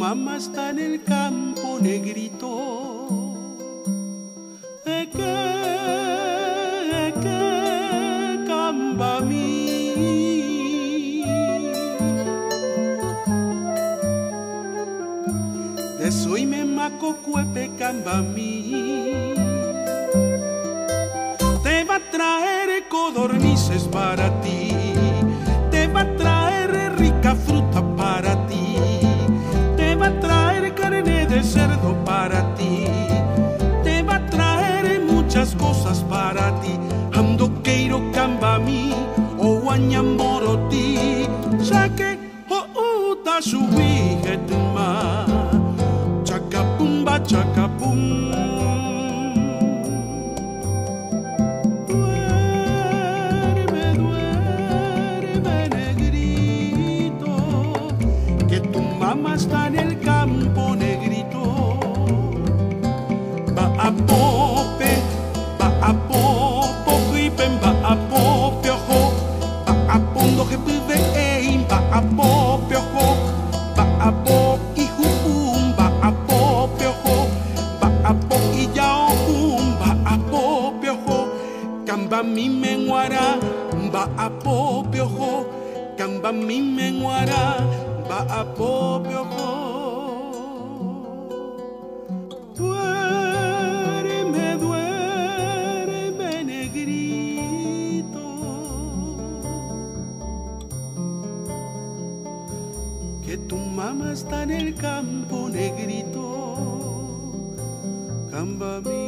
mamá está en el campo, negrito. Que camba mi. De soy me maco cuepe camba mi. Te va a traer codornices para ti. Te va a traer rica fruta para ti. Te va a traer carne de cerdo para ti. Te va a traer muchas cosas para ti. Ando queiro camba mi o guañamoroti. Ya que ta subí getma. Chacapumba chacapum. Mamá está en el campo, negrito. Va a pope, pen, va a pope, ojo. Va a pondo que vive ein, va a pope, ojo. Va a pope y jum, va a pope, ojo. Va a pope y yao, va a pope, ojo. Camba mi menguara, va a pope, ojo. Camba mi menguara. Va a pope ojo. Duerme, duerme, negrito. Que tu mamá está en el campo, negrito. Camba mi.